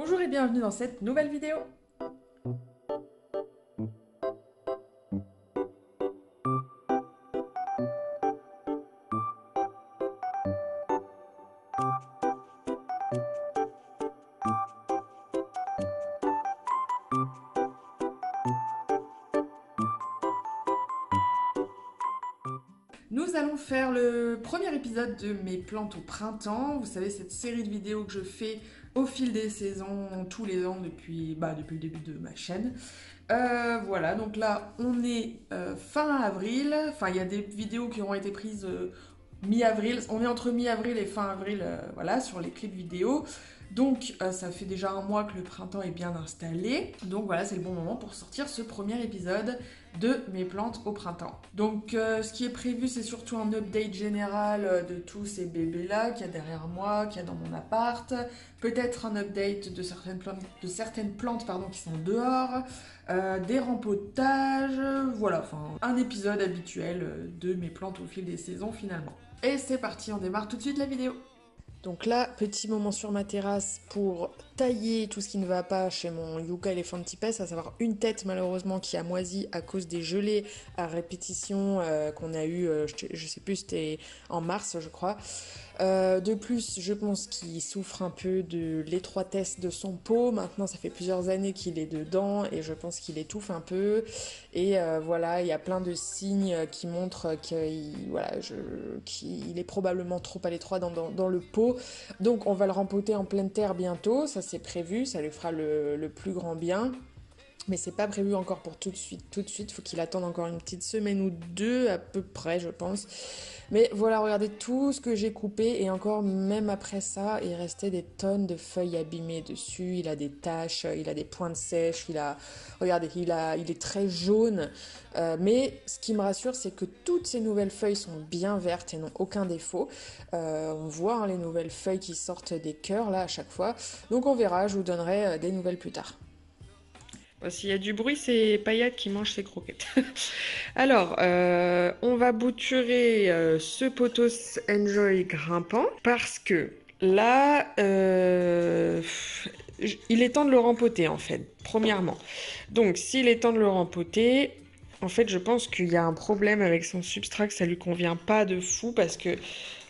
Bonjour et bienvenue dans cette nouvelle vidéo. Nous allons faire le premier épisode de mes plantes au printemps. Vous savez, cette série de vidéos que je fais au fil des saisons, tous les ans depuis le début de ma chaîne. Voilà, donc là, on est fin avril. Enfin, il y a des vidéos qui auront été prises mi-avril. On est entre mi-avril et fin avril, voilà, sur les clips vidéo. Donc, ça fait déjà un mois que le printemps est bien installé. Donc voilà, c'est le bon moment pour sortir ce premier épisode de mes plantes au printemps. Donc, ce qui est prévu, c'est surtout un update général de tous ces bébés-là qu'il y a derrière moi, qu'il y a dans mon appart. Peut-être un update de certaines plantes pardon, qui sont dehors. Des rempotages, voilà, enfin un épisode habituel de mes plantes au fil des saisons finalement. Et c'est parti, on démarre tout de suite la vidéo. Donc là, petit moment sur ma terrasse pour tailler tout ce qui ne va pas chez mon Yucca Elephantipes, à savoir une tête malheureusement qui a moisi à cause des gelées à répétition qu'on a eu, je sais plus, c'était en mars je crois. De plus, je pense qu'il souffre un peu de l'étroitesse de son pot. Maintenant, ça fait plusieurs années qu'il est dedans et je pense qu'il étouffe un peu. Et voilà, il y a plein de signes qui montrent qu'il est probablement trop à l'étroit dans le pot. Donc, on va le rempoter en pleine terre bientôt. Ça, c'est prévu. Ça lui fera le plus grand bien. Mais c'est pas prévu encore pour tout de suite. Tout de suite, faut qu'il attende encore une petite semaine ou deux à peu près, je pense. Mais voilà, regardez tout ce que j'ai coupé et encore même après ça, il restait des tonnes de feuilles abîmées dessus. Il a des taches, il a des pointes sèches, regardez, il est très jaune. Mais ce qui me rassure, c'est que toutes ces nouvelles feuilles sont bien vertes et n'ont aucun défaut. On voit hein, les nouvelles feuilles qui sortent des cœurs là à chaque fois. Donc on verra, je vous donnerai des nouvelles plus tard. Bon, s'il y a du bruit, c'est Payat qui mange ses croquettes. Alors, on va bouturer ce potos Enjoy grimpant parce que là, il est temps de le rempoter en fait, premièrement. Donc, s'il est temps de le rempoter, en fait, je pense qu'il y a un problème avec son substrat, que ça lui convient pas de fou parce que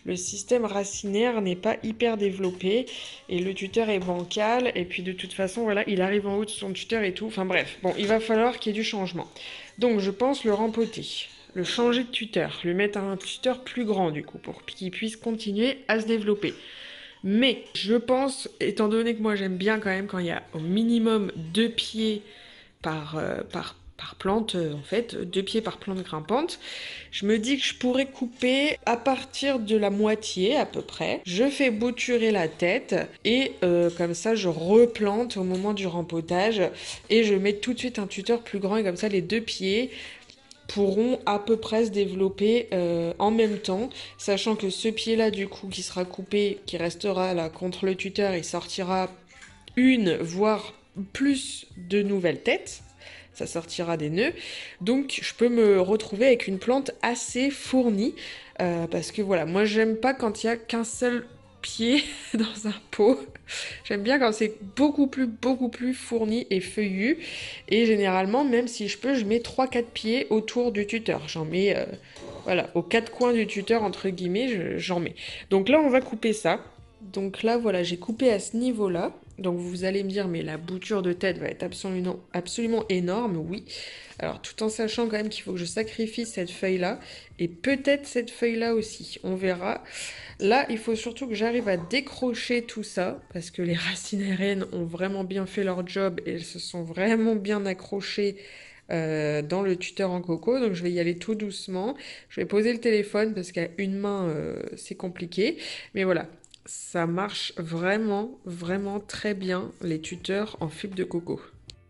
le système racinaire n'est pas hyper développé et le tuteur est bancal et puis de toute façon voilà il arrive en haut de son tuteur et tout, enfin bref, bon il va falloir qu'il y ait du changement. Donc je pense le rempoter, le changer de tuteur, lui mettre un tuteur plus grand du coup pour qu'il puisse continuer à se développer. Mais je pense, étant donné que moi j'aime bien quand même quand il y a au minimum 2 pieds par plante, en fait, 2 pieds par plante grimpante. Je me dis que je pourrais couper à partir de la moitié à peu près. Je fais bouturer la tête et comme ça je replante au moment du rempotage et je mets tout de suite un tuteur plus grand et comme ça les 2 pieds pourront à peu près se développer en même temps, sachant que ce pied-là du coup qui sera coupé, qui restera là contre le tuteur, il sortira une voire plus de nouvelles têtes. Ça sortira des nœuds. Donc je peux me retrouver avec une plante assez fournie. Parce que voilà, moi j'aime pas quand il y a qu'un seul pied dans un pot. J'aime bien quand c'est beaucoup plus fourni et feuillu. Et généralement, même si je peux, je mets 3-4 pieds autour du tuteur. J'en mets, voilà, aux 4 coins du tuteur, entre guillemets, j'en mets. Donc là, on va couper ça. Donc là, voilà, j'ai coupé à ce niveau-là. Donc vous allez me dire, mais la bouture de tête va être absolument énorme, oui. Alors tout en sachant quand même qu'il faut que je sacrifie cette feuille-là, et peut-être cette feuille-là aussi, on verra. Là, il faut surtout que j'arrive à décrocher tout ça, parce que les racines aériennes ont vraiment bien fait leur job, et elles se sont vraiment bien accrochées dans le tuteur en coco, donc je vais y aller tout doucement. Je vais poser le téléphone, parce qu'à une main, c'est compliqué, mais voilà. Ça marche vraiment très bien, les tuteurs en fibre de coco.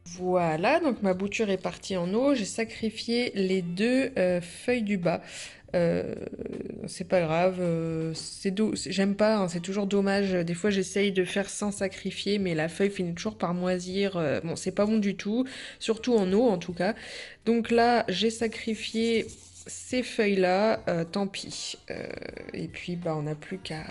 Voilà, donc ma bouture est partie en eau. J'ai sacrifié les 2 feuilles du bas. Euh, c'est pas grave, j'aime pas, hein, c'est toujours dommage. Des fois j'essaye de faire sans sacrifier, mais la feuille finit toujours par moisir. Bon, c'est pas bon du tout, surtout en eau en tout cas. Donc là, j'ai sacrifié ces feuilles-là, tant pis. Et puis, bah, on n'a plus qu'à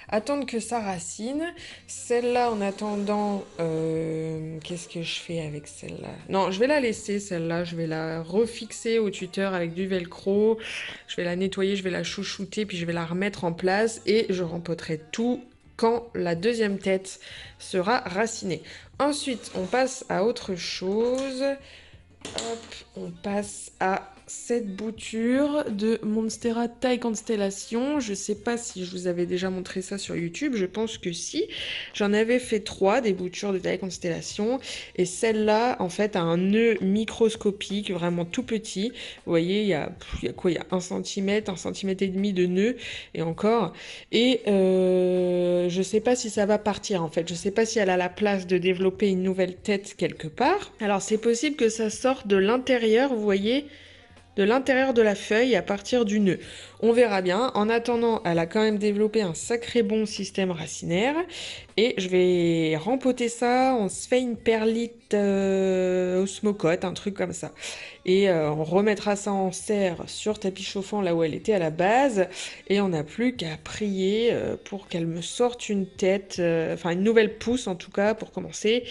attendre que ça racine. Celle-là, en attendant, qu'est-ce que je fais avec celle-là? Non, je vais la laisser, celle-là. Je vais la refixer au tuteur avec du velcro. Je vais la nettoyer, je vais la chouchouter, puis je vais la remettre en place. Et je rempoterai tout quand la deuxième tête sera racinée. Ensuite, on passe à autre chose. Hop, on passe à cette bouture de Monstera taille constellation. Je sais pas si je vous avais déjà montré ça sur YouTube, je pense que si. J'en avais fait 3 des boutures de taille constellation et celle-là en fait a un nœud microscopique, vraiment tout petit. Vous voyez, il y a quoi? Il y a 1 cm, 1 cm et demi de nœud et encore. Et je sais pas si ça va partir en fait. Je sais pas si elle a la place de développer une nouvelle tête quelque part. Alors c'est possible que ça sorte de l'intérieur, vous voyez, de l'intérieur de la feuille à partir du nœud. On verra bien. En attendant, elle a quand même développé un sacré bon système racinaire. Et je vais rempoter ça. On se fait une perlite osmocote, un truc comme ça. Et on remettra ça en serre sur tapis chauffant là où elle était à la base. Et on n'a plus qu'à prier pour qu'elle me sorte une tête, enfin une nouvelle pousse en tout cas pour commencer.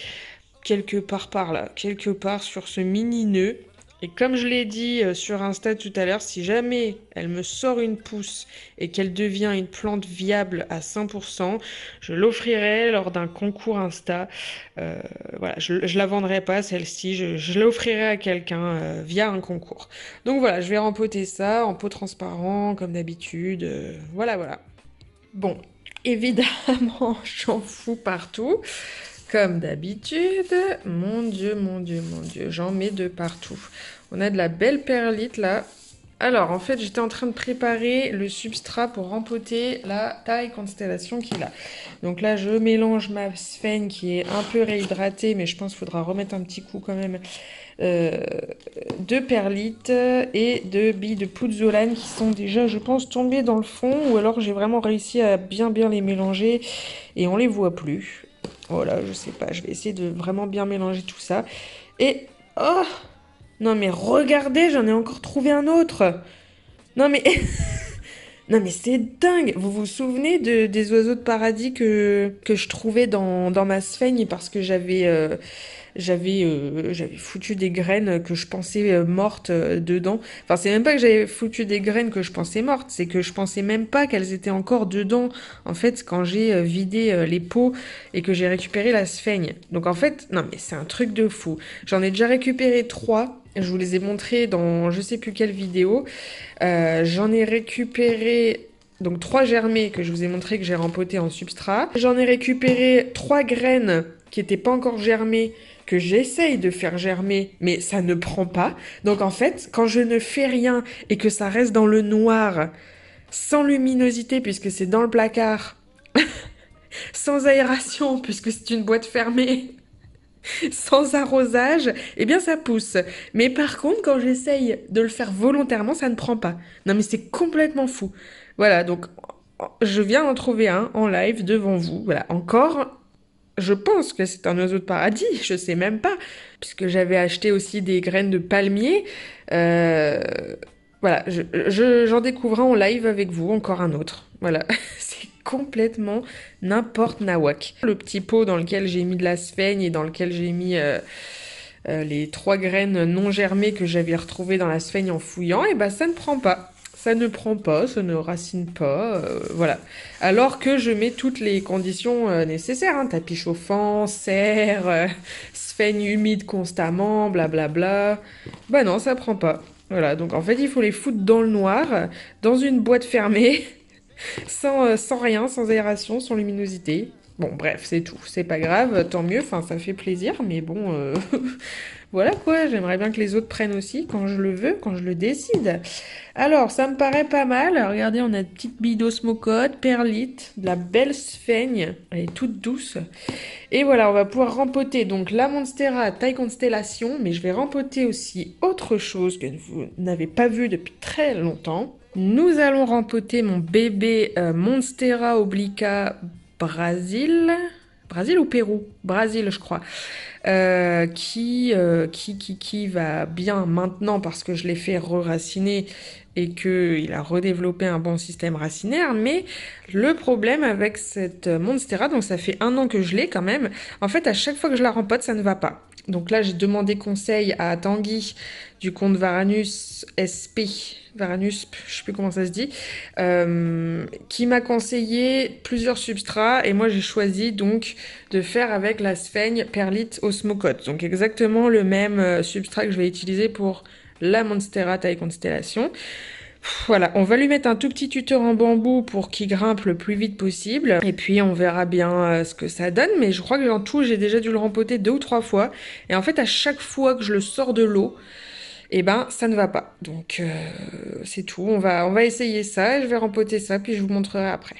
Quelque part par là, quelque part sur ce mini nœud. Et comme je l'ai dit sur Insta tout à l'heure, si jamais elle me sort une pousse et qu'elle devient une plante viable à 100%, je l'offrirai lors d'un concours Insta. Voilà, je la vendrai pas celle-ci, je l'offrirai à quelqu'un via un concours. Donc voilà, je vais rempoter ça en pot transparent comme d'habitude. Voilà, voilà. Bon, évidemment, j'en fous partout. Comme d'habitude, mon Dieu, mon Dieu, mon Dieu, j'en mets de partout. On a de la belle perlite là. Alors, en fait, j'étais en train de préparer le substrat pour rempoter la taille constellation qu'il a. Donc là, je mélange ma sphène qui est un peu réhydratée, mais je pense qu'il faudra remettre un petit coup quand même de perlite et de billes de pouzzolane qui sont déjà, je pense, tombées dans le fond, ou alors j'ai vraiment réussi à bien les mélanger et on les voit plus. Voilà, je sais pas, je vais essayer de vraiment bien mélanger tout ça. Et... oh! Non mais regardez, j'en ai encore trouvé un autre! Non mais... non mais c'est dingue! Vous vous souvenez des oiseaux de paradis que je trouvais dans ma sphaigne parce que j'avais foutu des graines que je pensais mortes dedans. Enfin, c'est même pas que j'avais foutu des graines que je pensais mortes, c'est que je pensais même pas qu'elles étaient encore dedans, en fait, quand j'ai vidé les pots et que j'ai récupéré la sphaigne. Donc en fait, non mais c'est un truc de fou. J'en ai déjà récupéré 3. Je vous les ai montrés dans je sais plus quelle vidéo. J'en ai récupéré... donc 3 germés que je vous ai montré que j'ai rempoté en substrat. J'en ai récupéré 3 graines qui étaient pas encore germées, que j'essaye de faire germer, mais ça ne prend pas. Donc en fait, quand je ne fais rien et que ça reste dans le noir, sans luminosité puisque c'est dans le placard, sans aération puisque c'est une boîte fermée, sans arrosage, eh bien ça pousse. Mais par contre, quand j'essaye de le faire volontairement, ça ne prend pas. Non mais c'est complètement fou. Voilà, donc je viens d'en trouver un en live devant vous. Voilà, encore... je pense que c'est un oiseau de paradis, je sais même pas, puisque j'avais acheté aussi des graines de palmier. Euh, voilà, j'en découvre un en live avec vous, encore un autre. Voilà, c'est complètement n'importe nawak. Le petit pot dans lequel j'ai mis de la sphaigne et dans lequel j'ai mis les 3 graines non germées que j'avais retrouvées dans la sphaigne en fouillant, et ben ça ne prend pas. Ça ne prend pas, ça ne racine pas, voilà. Alors que je mets toutes les conditions nécessaires, hein, tapis chauffant, serre, sphaigne humide constamment, blablabla. Bah non, ça prend pas. Voilà, donc en fait il faut les foutre dans le noir, dans une boîte fermée, sans rien, sans aération, sans luminosité. Bon, bref, c'est tout. C'est pas grave, tant mieux, enfin ça fait plaisir, mais bon, voilà quoi, j'aimerais bien que les autres prennent aussi quand je le veux, quand je le décide. Alors, ça me paraît pas mal. Regardez, on a de petites billes d'osmocote, perlite, de la belle sphaigne. Elle est toute douce. Et voilà, on va pouvoir rempoter donc la Monstera taille constellation, mais je vais rempoter aussi autre chose que vous n'avez pas vu depuis très longtemps. Nous allons rempoter mon bébé Monstera obliqua Brasil. Brésil ou Pérou? Brésil, je crois. Qui va bien maintenant parce que je l'ai fait re-raciner et qu'il a redéveloppé un bon système racinaire. Mais le problème avec cette Monstera, donc ça fait 1 an que je l'ai quand même, en fait, à chaque fois que je la rempote, ça ne va pas. Donc là, j'ai demandé conseil à Tanguy du compte Varanus SP, Varanus, je sais plus comment ça se dit, qui m'a conseillé plusieurs substrats et moi j'ai choisi donc de faire avec la sphaigne perlite osmocote. Donc exactement le même substrat que je vais utiliser pour la Monstera taille constellation. Voilà, on va lui mettre un tout petit tuteur en bambou pour qu'il grimpe le plus vite possible. Et puis on verra bien ce que ça donne. Mais je crois que en tout, j'ai déjà dû le rempoter 2 ou 3 fois. Et en fait, à chaque fois que je le sors de l'eau, eh ben, ça ne va pas. Donc c'est tout. On va essayer ça. Je vais rempoter ça, puis je vous montrerai après.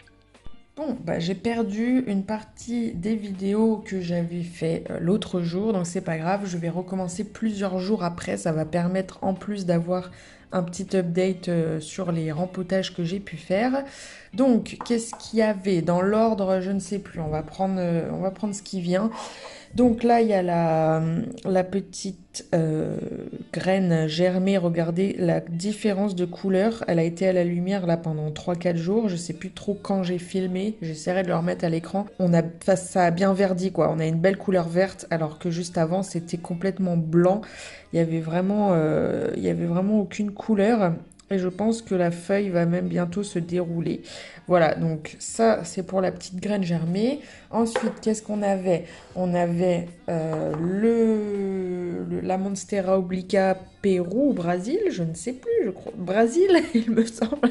Bon, bah, j'ai perdu une partie des vidéos que j'avais fait l'autre jour, donc c'est pas grave, je vais recommencer plusieurs jours après, ça va permettre en plus d'avoir un petit update sur les rempotages que j'ai pu faire. Donc, qu'est-ce qu'il y avait dans l'ordre? Je ne sais plus, on va prendre ce qui vient. Donc là, il y a la petite graine germée. Regardez la différence de couleur. Elle a été à la lumière là pendant 3-4 jours. Je sais plus trop quand j'ai filmé. J'essaierai de le remettre à l'écran. Ça a bien verdi quoi. On a une belle couleur verte alors que juste avant c'était complètement blanc. Il y avait vraiment aucune couleur. Et je pense que la feuille va même bientôt se dérouler. Voilà, donc ça c'est pour la petite graine germée. Ensuite, qu'est-ce qu'on avait? On avait la Monstera obliqua Pérou ou Brésil, je ne sais plus, je crois. Brésil, il me semble.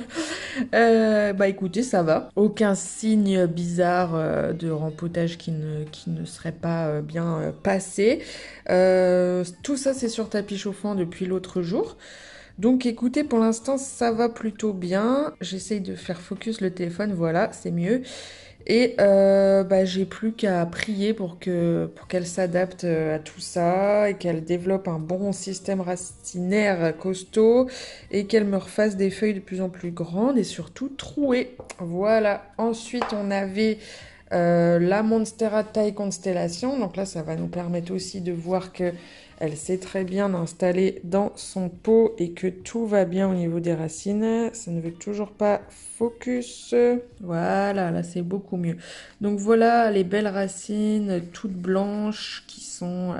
Bah écoutez, ça va. Aucun signe bizarre de rempotage qui ne serait pas bien passé. Tout ça, c'est sur tapis chauffant depuis l'autre jour. Donc écoutez, pour l'instant, ça va plutôt bien. J'essaye de faire focus le téléphone, voilà, c'est mieux. Et bah, j'ai plus qu'à prier pour qu'elle s'adapte à tout ça et qu'elle développe un bon système racinaire costaud et qu'elle me refasse des feuilles de plus en plus grandes et surtout trouées. Voilà. Ensuite, on avait la Monstera taille constellation. Donc là, ça va nous permettre aussi de voir que elle s'est très bien installée dans son pot et que tout va bien au niveau des racines. Ça ne veut toujours pas focus. Voilà, là c'est beaucoup mieux. Donc voilà les belles racines toutes blanches qui sont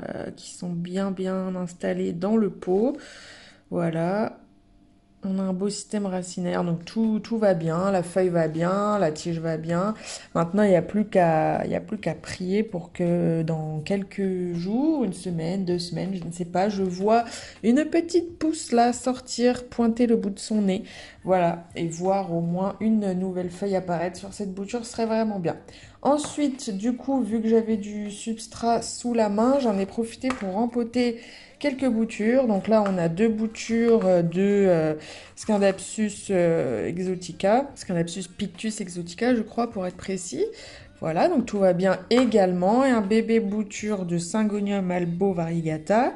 bien installées dans le pot. Voilà. On a un beau système racinaire, donc tout va bien, la feuille va bien, la tige va bien. Maintenant, il n'y a plus qu'à prier pour que dans quelques jours, 1 semaine, 2 semaines, je ne sais pas, je vois une petite pousse là sortir, pointer le bout de son nez. Voilà, et voir au moins une nouvelle feuille apparaître sur cette bouture serait vraiment bien. Ensuite, du coup, vu que j'avais du substrat sous la main, j'en ai profité pour rempoter quelques boutures. Donc là, on a 2 boutures de Scindapsus exotica, Scindapsus pictus exotica, je crois, pour être précis. Voilà, donc tout va bien également. Et un bébé bouture de Syngonium albo variegata.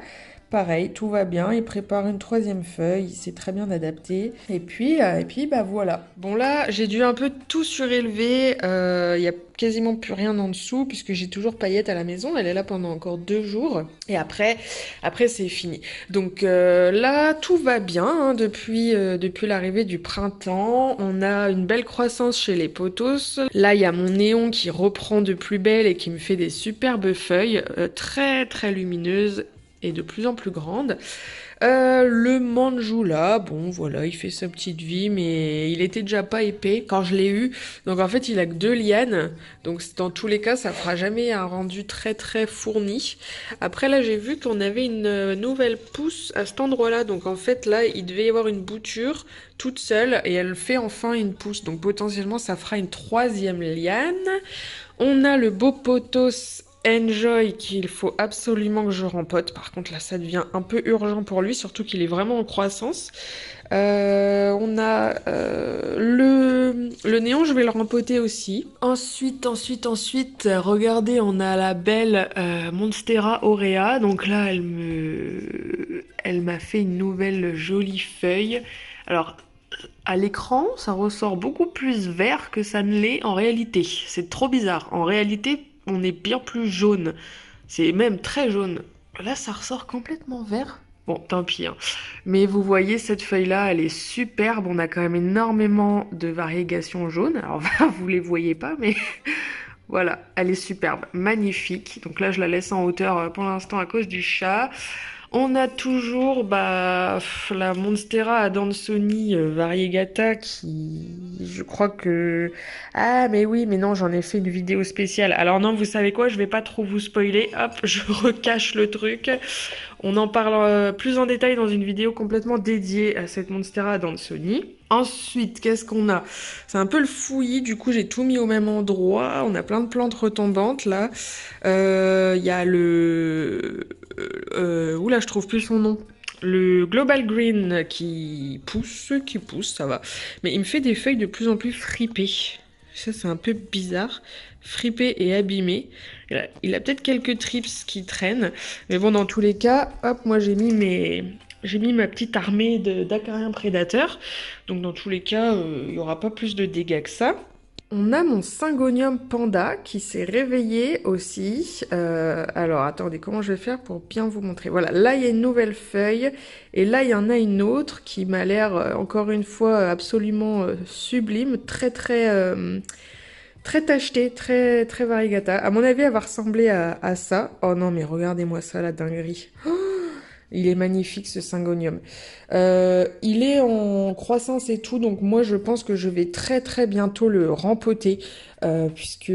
Pareil, tout va bien. Il prépare une 3e feuille. Il s'est très bien adapté. Et puis bah voilà. Bon là, j'ai dû un peu tout surélever. Il y a quasiment plus rien en dessous puisque j'ai toujours Paillette à la maison. Elle est là pendant encore 2 jours. Et après c'est fini. Donc là, tout va bien hein, depuis l'arrivée du printemps. On a une belle croissance chez les potos. Là, il y a mon néon qui reprend de plus belle et qui me fait des superbes feuilles très très lumineuses et de plus en plus grande. Le Manjula, bon voilà, il fait sa petite vie, mais il était déjà pas épais quand je l'ai eu. Donc en fait, il a que 2 lianes. Donc dans tous les cas, ça fera jamais un rendu très très fourni. Après là, j'ai vu qu'on avait une nouvelle pousse à cet endroit-là. Donc en fait, là, il devait y avoir une bouture toute seule et elle fait enfin une pousse. Donc potentiellement, ça fera une 3e liane. On a le beau potos Enjoy qu'il faut absolument que je rempote. Par contre, là, ça devient un peu urgent pour lui, surtout qu'il est vraiment en croissance. On a le néon, je vais le rempoter aussi. Ensuite, regardez, on a la belle Monstera aurea. Donc là, elle m'a fait une nouvelle jolie feuille. Alors, à l'écran, ça ressort beaucoup plus vert que ça ne l'est en réalité. C'est trop bizarre. En réalité, on est bien plus jaune. C'est même très jaune. Là, ça ressort complètement vert. Bon, tant pis, hein. Mais vous voyez, cette feuille-là, elle est superbe. On a quand même énormément de variégations jaunes. Alors, vous les voyez pas, mais voilà, elle est superbe, magnifique. Donc là, je la laisse en hauteur pour l'instant à cause du chat. On a toujours la Monstera Adansonii variegata qui, je crois que... Ah, mais oui, mais non, j'en ai fait une vidéo spéciale. Alors non, vous savez quoi, je vais pas trop vous spoiler. Hop, je recache le truc. On en parle plus en détail dans une vidéo complètement dédiée à cette Monstera Adansonii. Ensuite, qu'est-ce qu'on a? C'est un peu le fouillis, du coup j'ai tout mis au même endroit. On a plein de plantes retombantes là. Il y a le... oula, je trouve plus son nom. Le Global Green qui pousse, ça va. Mais il me fait des feuilles de plus en plus fripées. Ça, c'est un peu bizarre. Fripé et abîmé. Il a peut-être quelques trips qui traînent. Mais bon, dans tous les cas, hop, moi j'ai mis ma petite armée d'acariens prédateurs. Donc dans tous les cas, il n'y aura pas plus de dégâts que ça. On a mon Syngonium panda qui s'est réveillé aussi. Alors attendez, comment je vais faire pour bien vous montrer? Voilà, là il y a une nouvelle feuille et là il y en a une autre qui m'a l'air encore une fois absolument sublime, très tachetée, très variegata. À mon avis, elle va ressembler à ça. Oh non, mais regardez-moi ça, la dinguerie. Il est magnifique ce Syngonium. Il est en croissance et tout, donc moi je pense que je vais très bientôt le rempoter, puisque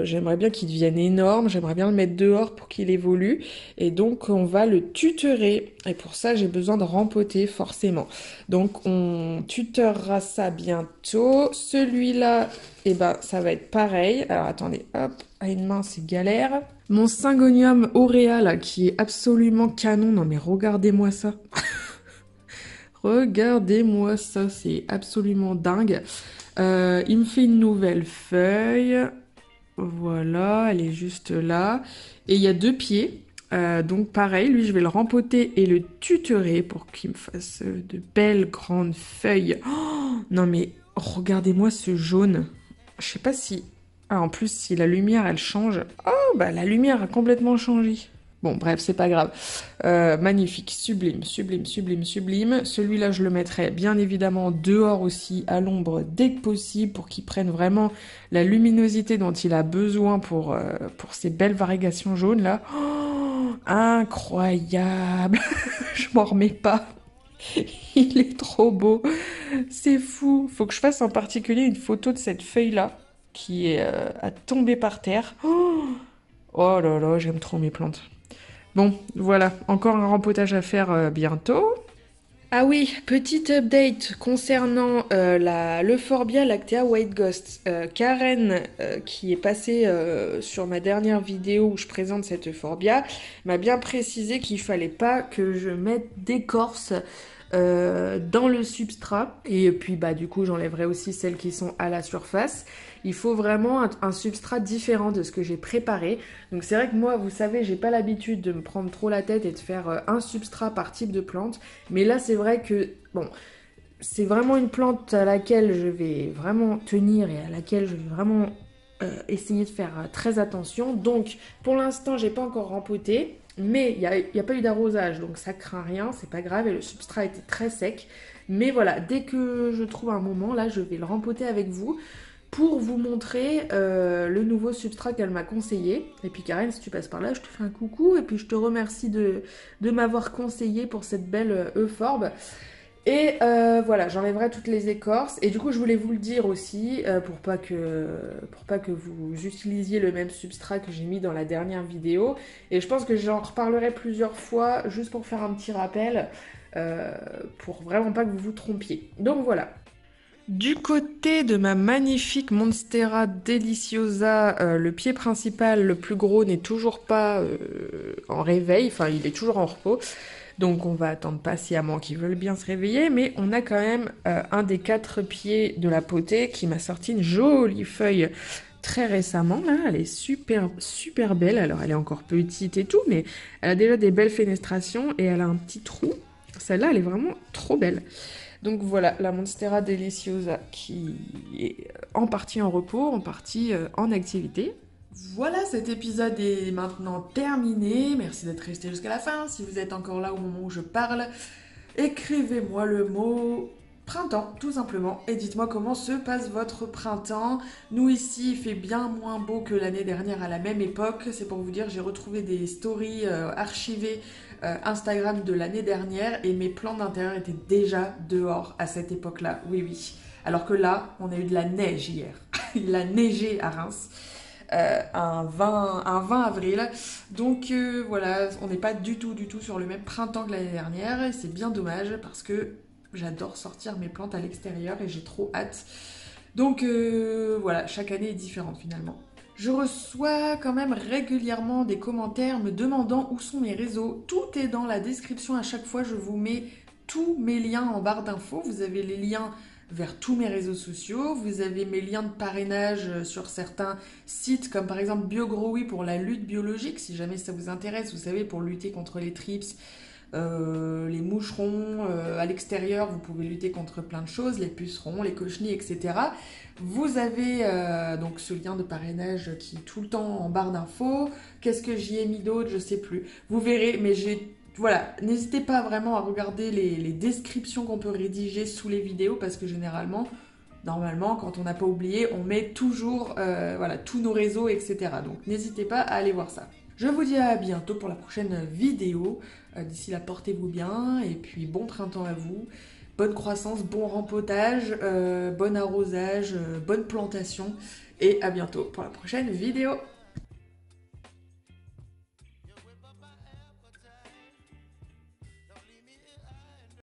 j'aimerais bien qu'il devienne énorme, j'aimerais bien le mettre dehors pour qu'il évolue, et donc on va le tutorer, et pour ça j'ai besoin de rempoter forcément. Donc on tutorera ça bientôt. Celui-là, eh ben ça va être pareil. Alors attendez, hop, à une main c'est galère. Mon Syngonium aurea là, qui est absolument canon. Non mais regardez-moi ça. Regardez-moi ça, c'est absolument dingue. Il me fait une nouvelle feuille. Voilà, elle est juste là. Et il y a 2 pieds. Donc pareil, lui je vais le rempoter et le tutorer pour qu'il me fasse de belles grandes feuilles. Oh, non mais regardez-moi ce jaune. Je sais pas si... Ah, en plus, si la lumière, elle change... Oh, bah la lumière a complètement changé. Bon, bref, c'est pas grave. Magnifique, sublime. Celui-là, je le mettrai bien évidemment dehors aussi, à l'ombre, dès que possible, pour qu'il prenne vraiment la luminosité dont il a besoin pour ces belles variégations jaunes, là. Oh, incroyable. Je m'en remets pas. Il est trop beau. C'est fou. Faut que je fasse en particulier une photo de cette feuille-là qui est à tomber par terre. Oh là là, j'aime trop mes plantes. Bon, voilà, encore un rempotage à faire bientôt. Ah oui, petite update concernant l'Euphorbia Lactea White Ghost. Karen, qui est passée sur ma dernière vidéo où je présente cette Euphorbia, m'a bien précisé qu'il fallait pas que je mette d'écorce dans le substrat. Et puis bah du coup j'enlèverai aussi celles qui sont à la surface. Il faut vraiment un substrat différent de ce que j'ai préparé. Donc c'est vrai que moi, vous savez, j'ai pas l'habitude de me prendre trop la tête et de faire un substrat par type de plante. Mais là, c'est vrai que, bon, c'est vraiment une plante à laquelle je vais vraiment tenir et à laquelle je vais vraiment essayer de faire très attention. Donc, pour l'instant, j'ai pas encore rempoté. Mais il n'y a pas eu d'arrosage, donc ça craint rien, c'est pas grave. Et le substrat était très sec. Mais voilà, dès que je trouve un moment, là, je vais le rempoter avec vous pour vous montrer le nouveau substrat qu'elle m'a conseillé. Et puis Karen, si tu passes par là, je te fais un coucou et puis je te remercie de m'avoir conseillé pour cette belle euphorbe. Et voilà, j'enlèverai toutes les écorces. Et du coup, je voulais vous le dire aussi, pour pas que vous utilisiez le même substrat que j'ai mis dans la dernière vidéo. Et je pense que j'en reparlerai plusieurs fois, juste pour faire un petit rappel, pour vraiment pas que vous vous trompiez. Donc voilà. Du côté de ma magnifique Monstera Deliciosa, le pied principal, le plus gros, n'est toujours pas en réveil, enfin il est toujours en repos. Donc on va attendre patiemment qu'ils veulent bien se réveiller, mais on a quand même un des 4 pieds de la potée qui m'a sorti une jolie feuille très récemment. Là, elle est super belle. Alors elle est encore petite et tout, mais elle a déjà des belles fenestrations et elle a un petit trou. Celle-là, elle est vraiment trop belle. Donc voilà, la Monstera Deliciosa qui est en partie en repos, en partie en activité. Voilà, cet épisode est maintenant terminé. Merci d'être resté jusqu'à la fin. Si vous êtes encore là au moment où je parle, écrivez-moi le mot printemps, tout simplement, et dites-moi comment se passe votre printemps. Nous ici, il fait bien moins beau que l'année dernière à la même époque. C'est pour vous dire, j'ai retrouvé des stories archivées Instagram de l'année dernière et mes plantes d'intérieur étaient déjà dehors à cette époque-là. Oui, oui. Alors que là, on a eu de la neige hier. Il a neigé à Reims. Un 20 avril. Donc voilà, on n'est pas du tout sur le même printemps que l'année dernière. Et c'est bien dommage parce que j'adore sortir mes plantes à l'extérieur et j'ai trop hâte. Donc voilà, chaque année est différente finalement. Je reçois quand même régulièrement des commentaires me demandant où sont mes réseaux. Tout est dans la description à chaque fois. Je vous mets tous mes liens en barre d'infos. Vous avez les liens vers tous mes réseaux sociaux. Vous avez mes liens de parrainage sur certains sites comme par exemple BioGrowy pour la lutte biologique. Si jamais ça vous intéresse, vous savez, pour lutter contre les trips, les moucherons, à l'extérieur, vous pouvez lutter contre plein de choses, les pucerons, les cochenilles, etc. Vous avez donc ce lien de parrainage qui est tout le temps en barre d'infos. Qu'est-ce que j'y ai mis d'autre? Je sais plus. Vous verrez, mais j'ai... Voilà, n'hésitez pas vraiment à regarder les descriptions qu'on peut rédiger sous les vidéos parce que généralement, normalement, quand on n'a pas oublié, on met toujours voilà, tous nos réseaux, etc. Donc n'hésitez pas à aller voir ça. Je vous dis à bientôt pour la prochaine vidéo. D'ici là, portez-vous bien et puis bon printemps à vous. Bonne croissance, bon rempotage, bon arrosage, bonne plantation et à bientôt pour la prochaine vidéo.